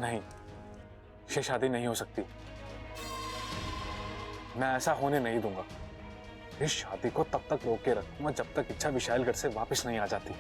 नहीं, ये शादी नहीं हो सकती। मैं ऐसा होने नहीं दूंगा। इस शादी को तब तक रोक के रखूंगा जब तक इच्छा विशाल घर से वापस नहीं आ जाती।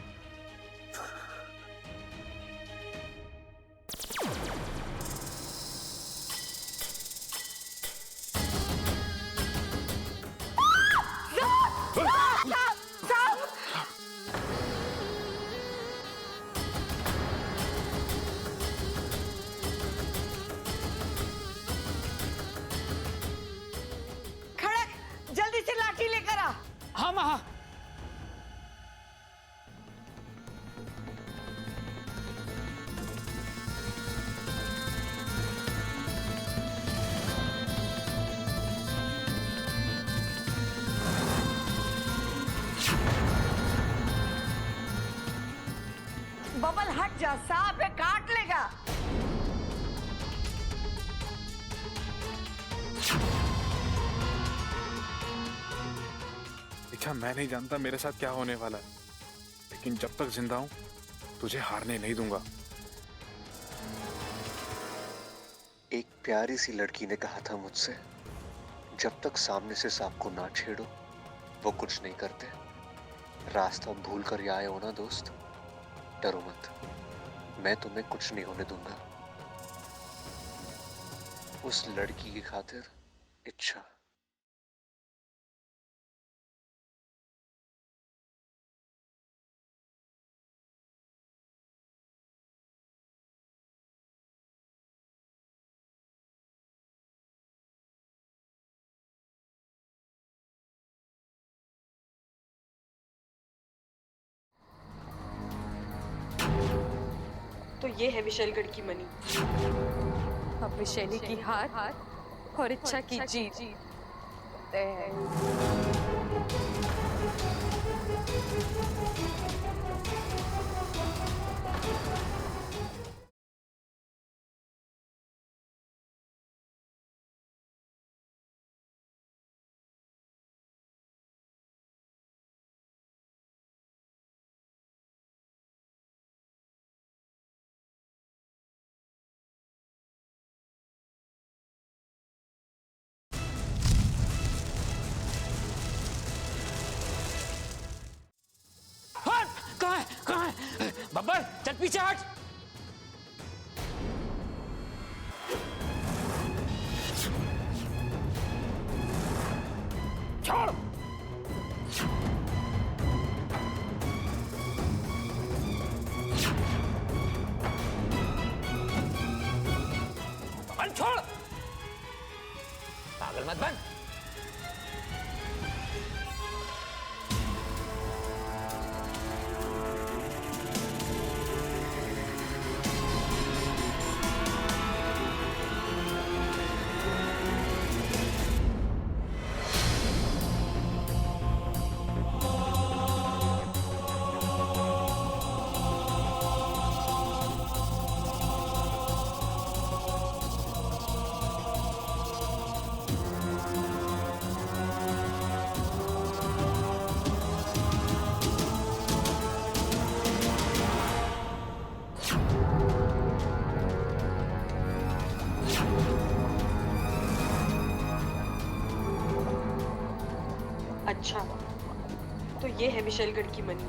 जल्दी से लाठी लेकर आ। हाँ माँ। बबल हट जा, सांप है, काट लेगा। देखा, मैं नहीं जानता मेरे साथ क्या होने वाला है, लेकिन जब तक जिंदा हूं तुझे हारने नहीं दूंगा। एक प्यारी सी लड़की ने कहा था मुझसे, जब तक सामने से सांप को ना छेड़ो वो कुछ नहीं करते। रास्ता भूल कर आए हो ना दोस्त, डरो मत, मैं तुम्हें कुछ नहीं होने दूंगा। उस लड़की की खातिर इच्छा। तो ये है विशैलगढ़ की मनी। अब विशैली की हार और इच्छा की जीत। कहाँ है? बब्बर, चल पीछे हट। छोड़। बब्बर छोड़, पागल मत बन। अच्छा, तो ये है विशैलगढ़ की मनी।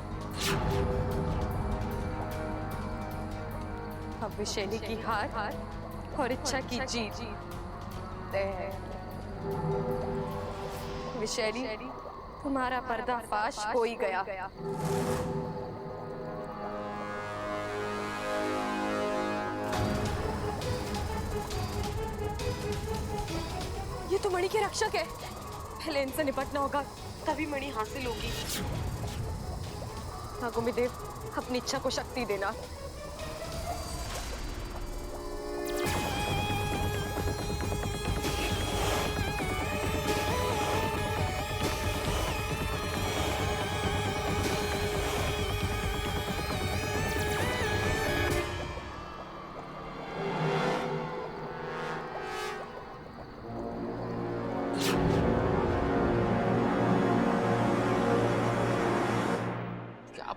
अब विशैली की हार और इच्छा की जीत। विशैली, तुम्हारा पर्दाफाश हो ही गया। ये तो मणि के रक्षक है, पहले इनसे निपटना होगा, तभी मणि हासिल होगी। नागोमी देव, अपनी इच्छा को शक्ति देना।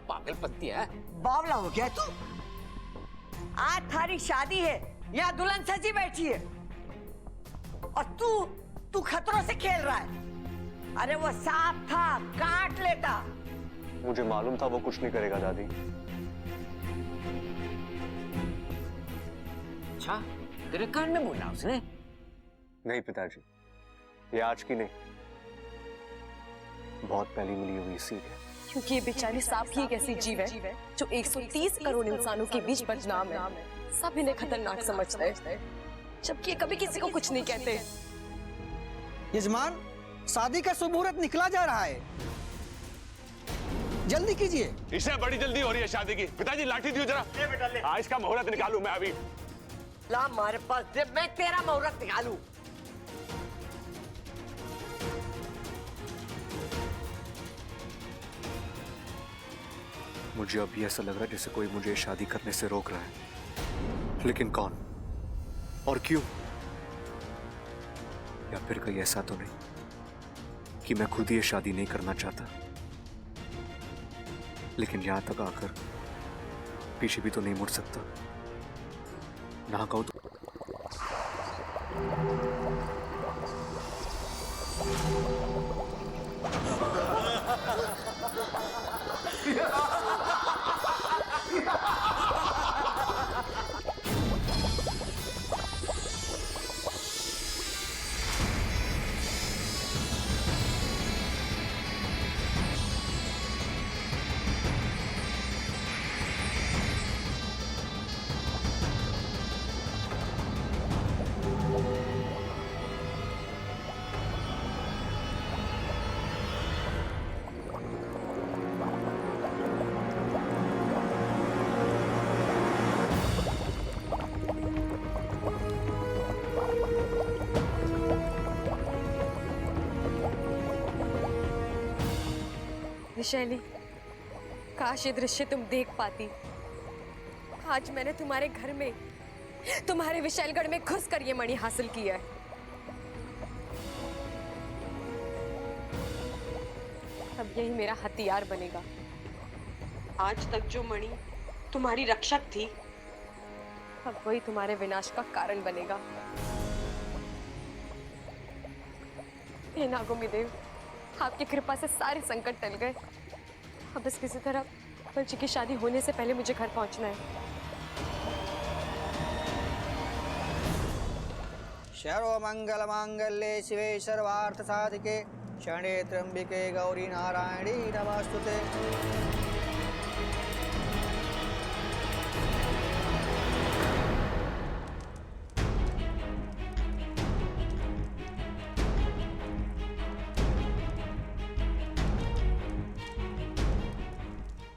पागल पत्ती है। बावला हो गया तू। आज थारी शादी है, यहाँ दुल्हन सजी बैठी है और तू खतरों से खेल रहा है। अरे वो सांप था, काट लेता। मुझे मालूम था वो कुछ नहीं करेगा दादी। अच्छा, तेरे कान में बोला उसने? नहीं पिताजी, ये आज की नहीं, बहुत पहले मिली हुई सीख है। क्योंकि ये बेचारी सांप ही एक ऐसी जीव है जो 130 करोड़ इंसानों के बीच बदनाम है। सब इन्हें खतरनाक समझते हैं, जबकि ये कभी किसी को कुछ नहीं कहते। यजमान, शादी का शुभ मुहूर्त निकला जा रहा है, जल्दी कीजिए। इसे बड़ी जल्दी हो रही है शादी की। पिताजी लाठी दियो जरा। आज का मुहूर्त निकालूं मैं अभी। ला हमारे पास दे, मैं तेरा मुहूर्त निकालूं। मुझे अभी ऐसा लग रहा है जैसे कोई मुझे शादी करने से रोक रहा है, लेकिन कौन और क्यों? या फिर कहीं ऐसा तो नहीं कि मैं खुद ही ये शादी नहीं करना चाहता, लेकिन यहां तक आकर पीछे भी तो नहीं मुड़ सकता ना कहूं तो। विशैली, काश ये दृश्य तुम देख पाती। आज मैंने तुम्हारे घर में, तुम्हारे विशैलगढ़ में घुस कर ये मणि हासिल किया है। अब यही मेरा हथियार बनेगा। आज तक जो मणि तुम्हारी रक्षक थी, अब वही तुम्हारे विनाश का कारण बनेगा। हे नागोमी देव, आपकी कृपा से सारे संकट टल गए। अब बस किसी तरह बच्ची की शादी होने से पहले मुझे घर पहुंचना है। सर्वमंगल मांगल्ये शिवे सर्वार्थ साधिके शरणे त्र्यंबिके गौरी नारायणी नमस्तुते।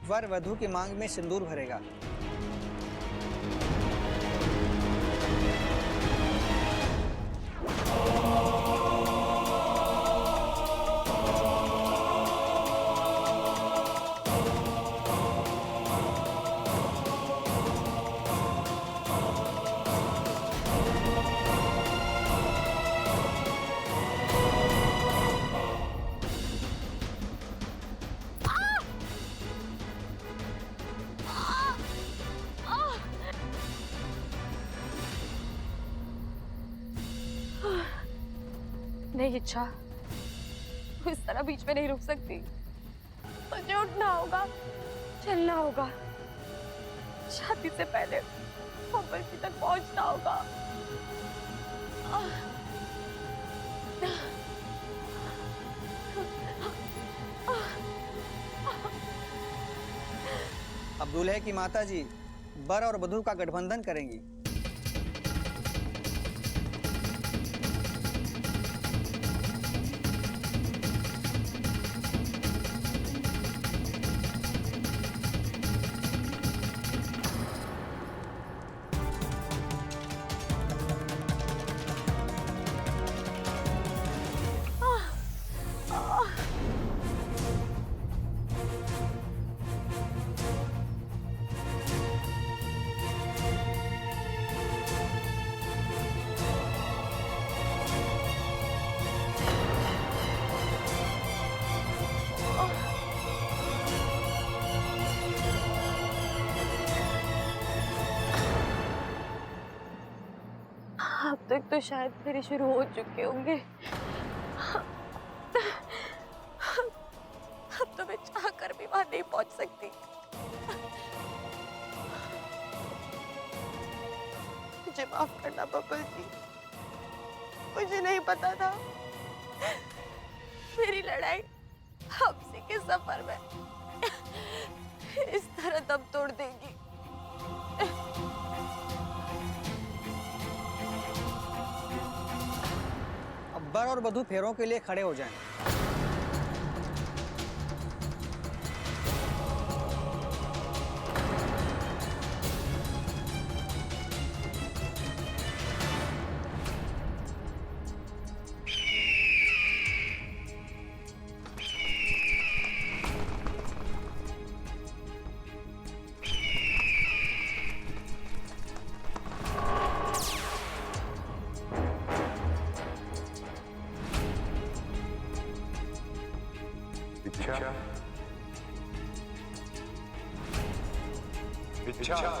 वर वधु की मांग में सिंदूर भरेगा। नहीं इच्छा, इस तरह बीच में नहीं रुक सकती। मुझे उठना होगा, चलना होगा, शादी से पहले बर्फी तक पहुंचना होगा। अब दूल्हे की माता जी वर और वधु का गठबंधन करेंगी। तक तो शायद मेरे शुरू हो चुके होंगे। अब तो मैं चाह कर भी वहां नहीं पहुंच सकती। मुझे माफ करना बब्बल जी, मुझे नहीं पता था मेरी लड़ाई आपसे के सफर में इस तरह दम तोड़ देगी। अब वर और वधू फेरों के लिए खड़े हो जाएं। इच्छा इच्छा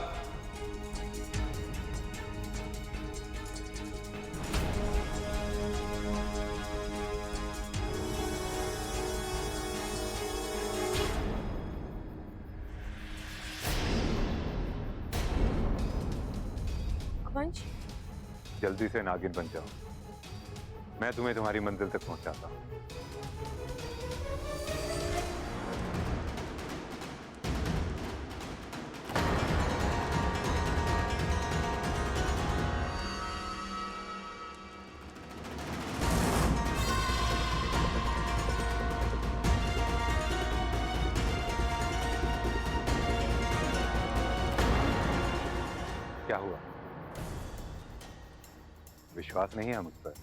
वंश, जल्दी से नागिन बन जाओ, मैं तुम्हें तुम्हारी मंजिल तक पहुंचाता हूं। क्या हुआ? विश्वास नहीं है मुझ पर?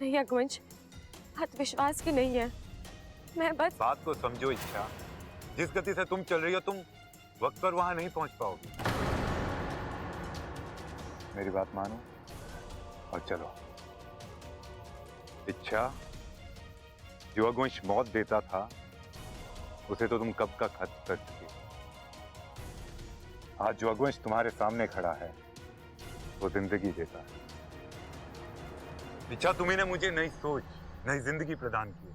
नहीं अगवंश, बात विश्वास की नहीं है। मैं बस बात को समझो इच्छा, जिस गति से तुम चल रही हो तुम वक्त पर वहां नहीं पहुंच पाओगी। मेरी बात मानो और चलो। इच्छा, जो अगवंश मौत देता था उसे तो तुम कब का खत्म कर चुकी। आज जो अगवंश तुम्हारे सामने खड़ा है वो जिंदगी देता है। इच्छा, तुम्ही ने मुझे नई सोच, नई जिंदगी प्रदान की।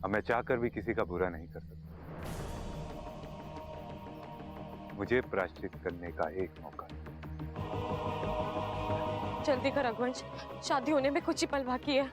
अब मैं चाहकर भी किसी का बुरा नहीं कर सकता। मुझे प्रायश्चित करने का एक मौका। जल्दी कर रघुवंश, शादी होने में कुछ ही पल बाकी है।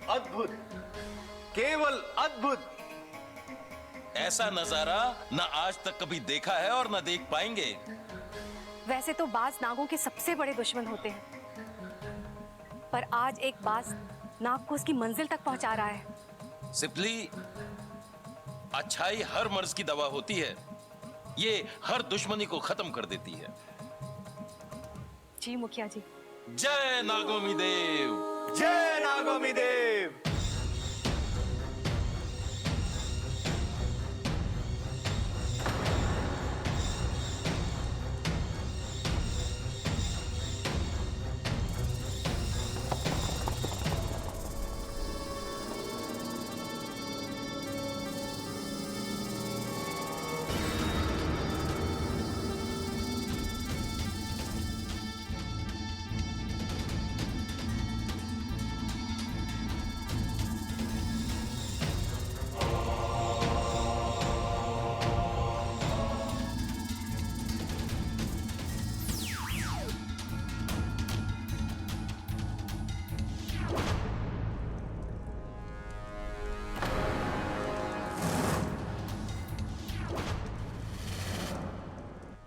अद्भुत, केवल अद्भुत। ऐसा नजारा न आज तक कभी देखा है और न देख पाएंगे। वैसे तो बाज नागों के सबसे बड़े दुश्मन होते हैं, पर आज एक बाज नाग को उसकी मंजिल तक पहुंचा रहा है। सिपली, अच्छाई हर मर्ज की दवा होती है। ये हर दुश्मनी को खत्म कर देती है। जी मुखिया जी। जय नागोमी देव, जय नागोमी देव।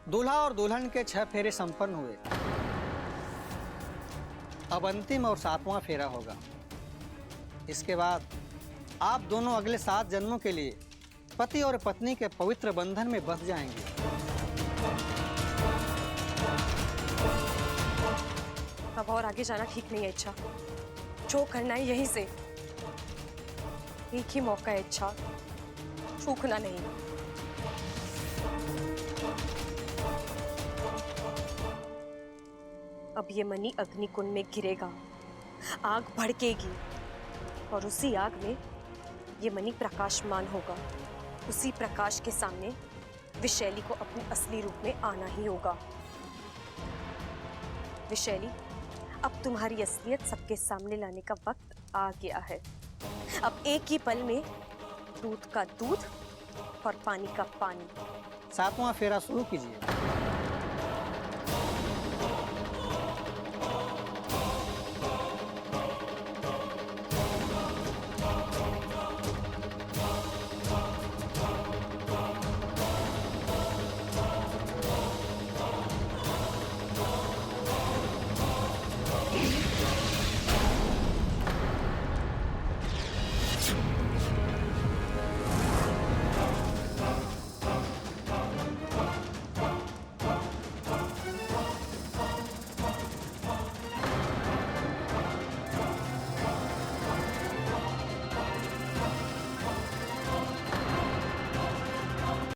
दूल्हा और दुल्हन के 6 फेरे संपन्न हुए। अब अंतिम और 7वां फेरा होगा। इसके बाद आप दोनों अगले 7 जन्मों के लिए पति और पत्नी के पवित्र बंधन में बंध जाएंगे। अब और आगे जाना ठीक नहीं है इच्छा। जो करना है यहीं से। एक ही मौका है इच्छा, चूकना नहीं। अब ये मणि अग्निकुंड में गिरेगा, आग भड़केगी और उसी आग में ये मणि प्रकाशमान होगा। उसी प्रकाश के सामने विशैली को अपने असली रूप में आना ही होगा। विशैली, अब तुम्हारी असलियत सबके सामने लाने का वक्त आ गया है। अब एक ही पल में दूध का दूध और पानी का पानी। 7वां फेरा शुरू कीजिए।